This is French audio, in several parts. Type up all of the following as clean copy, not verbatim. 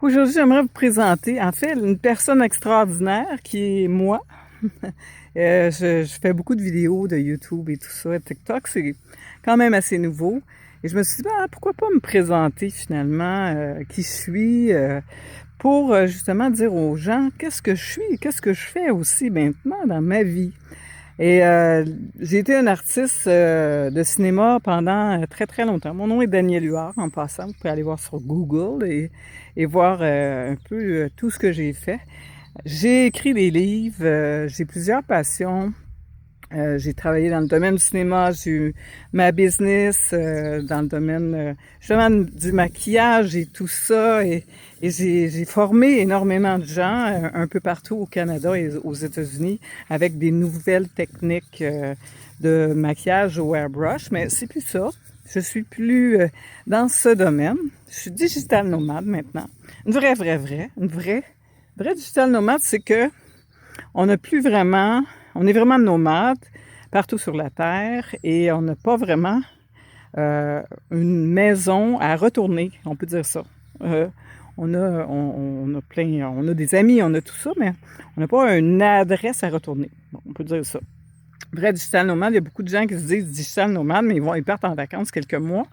Aujourd'hui, j'aimerais vous présenter, en fait, une personne extraordinaire qui est moi. Je fais beaucoup de vidéos de YouTube et tout ça. TikTok, c'est quand même assez nouveau. Et je me suis dit, ben, pourquoi pas me présenter finalement qui je suis pour justement dire aux gens qu'est-ce que je suis et qu'est-ce que je fais aussi maintenant dans ma vie. Et j'ai été un artiste de cinéma pendant très très longtemps. Mon nom est Daniel Huard, en passant. Vous pouvez aller voir sur Google et voir un peu tout ce que j'ai fait. J'ai écrit des livres, j'ai plusieurs passions. J'ai travaillé dans le domaine du cinéma, j'ai eu ma business dans le domaine justement du maquillage et tout ça. Et j'ai formé énormément de gens un peu partout au Canada et aux États-Unis avec des nouvelles techniques de maquillage au airbrush. Mais c'est plus ça. Je suis plus dans ce domaine. Je suis digital nomade maintenant. Une vraie digital nomade, c'est que on n'a plus vraiment, on est vraiment nomade partout sur la Terre et on n'a pas vraiment une maison à retourner, on peut dire ça. On a plein, on a des amis, on a tout ça, mais on n'a pas une adresse à retourner. Bon, on peut dire ça. Vrai digital nomade, il y a beaucoup de gens qui se disent digital nomade, mais ils partent en vacances quelques mois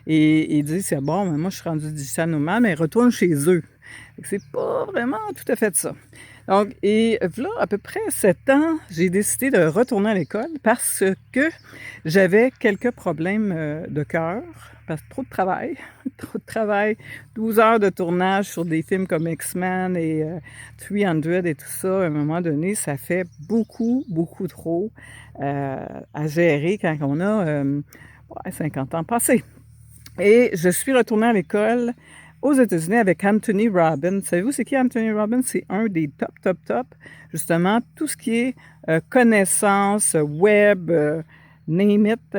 et ils disent c'est bon, mais moi je suis rendu digital nomade, mais ils retournent chez eux. C'est pas vraiment tout à fait ça. Donc, et là, à peu près 7 ans, j'ai décidé de retourner à l'école parce que j'avais quelques problèmes de cœur, parce que trop de travail, trop de travail, 12 heures de tournage sur des films comme X-Men et 300 et tout ça, à un moment donné, ça fait beaucoup, beaucoup trop à gérer quand on a 50 ans passés. Et je suis retournée à l'école aux États-Unis avec Anthony Robbins. Savez-vous c'est qui Anthony Robbins? C'est un des top. Justement, tout ce qui est connaissances, web, name it,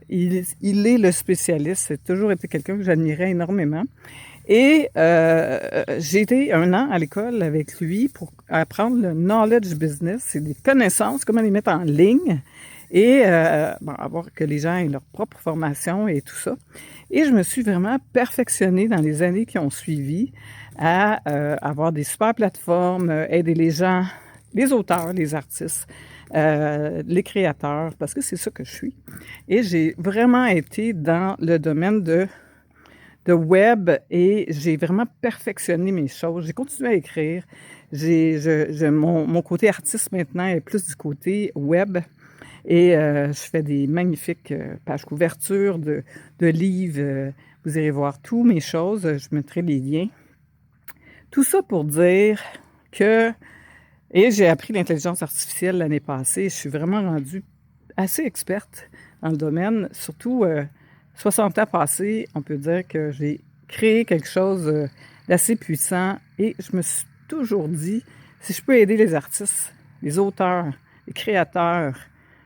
il est le spécialiste. C'est toujours été quelqu'un que j'admirais énormément. Et j'ai été 1 an à l'école avec lui pour apprendre le knowledge business. C'est des connaissances, comment les mettre en ligne et avoir que les gens aient leur propre formation et tout ça. Et je me suis vraiment perfectionnée dans les années qui ont suivi à avoir des super plateformes, aider les gens, les auteurs, les artistes, les créateurs, parce que c'est ça que je suis. Et j'ai vraiment été dans le domaine de web et j'ai vraiment perfectionné mes choses. J'ai continué à écrire. Mon côté artiste maintenant est plus du côté web. Et je fais des magnifiques pages couvertures de livres. Vous irez voir toutes mes choses. Je mettrai les liens. Tout ça pour dire que... Et j'ai appris l'intelligence artificielle l'année passée. Je suis vraiment rendue assez experte dans le domaine. Surtout 60 ans passés, on peut dire que j'ai créé quelque chose d'assez puissant. Et je me suis toujours dit, si je peux aider les artistes, les auteurs, les créateurs,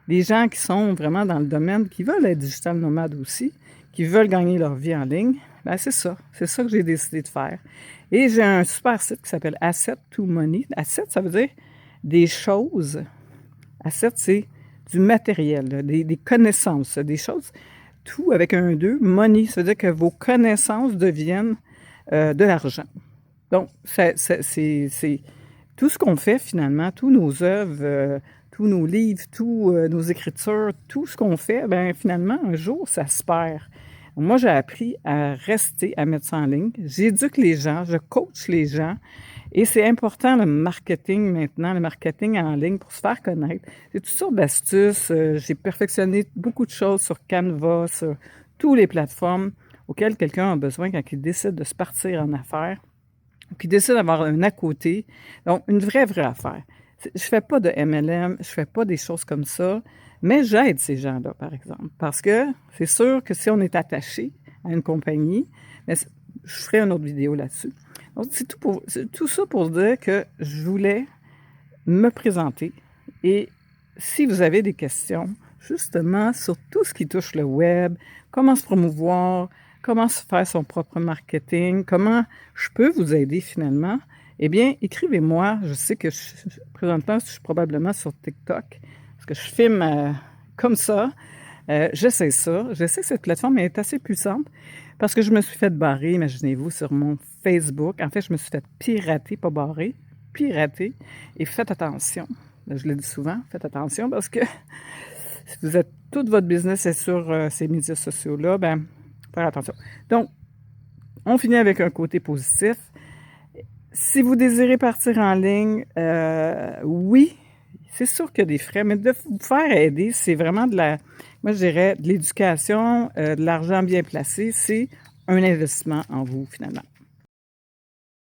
les gens qui sont vraiment dans le domaine, qui veulent être digital nomades aussi, qui veulent gagner leur vie en ligne, ben c'est ça. C'est ça que j'ai décidé de faire. Et j'ai un super site qui s'appelle Asset to Money. Asset, ça veut dire des choses. Asset, c'est du matériel, là, des connaissances, des choses. Tout avec un 2. Money, ça veut dire que vos connaissances deviennent de l'argent. Donc, c'est tout ce qu'on fait finalement, tous nos œuvres, tous nos livres, tous nos écritures, tout ce qu'on fait, ben finalement, un jour, ça se perd. Moi, j'ai appris à rester, à mettre ça en ligne. J'éduque les gens, je coach les gens. Et c'est important le marketing maintenant, le marketing en ligne pour se faire connaître. J'ai toutes sortes d'astuces. J'ai perfectionné beaucoup de choses sur Canva, sur toutes les plateformes auxquelles quelqu'un a besoin quand il décide de se partir en affaires ou qui décide d'avoir un à côté. Donc, une vraie affaire. Je fais pas de MLM, je fais pas des choses comme ça, mais j'aide ces gens-là, par exemple. Parce que c'est sûr que si on est attaché à une compagnie, mais je ferai une autre vidéo là-dessus. Donc, c'est tout ça pour dire que je voulais me présenter. Et si vous avez des questions, justement, sur tout ce qui touche le web, comment se promouvoir, comment se faire son propre marketing, comment je peux vous aider finalement, eh bien, écrivez-moi. Je sais que présentement, je suis probablement sur TikTok, parce que je filme comme ça. Je sais ça. Je sais que cette plateforme est assez puissante. parce que je me suis fait barrer, imaginez-vous, sur mon Facebook. En fait, je me suis fait pirater, pas barrer, pirater. Et faites attention. Je le dis souvent, faites attention parce que si vous êtes tout votre business est sur ces médias sociaux-là, ben, faire attention. Donc, on finit avec un côté positif. Si vous désirez partir en ligne, oui, c'est sûr qu'il y a des frais, mais de vous faire aider, c'est vraiment moi je dirais, de l'éducation, de l'argent bien placé. C'est un investissement en vous, finalement.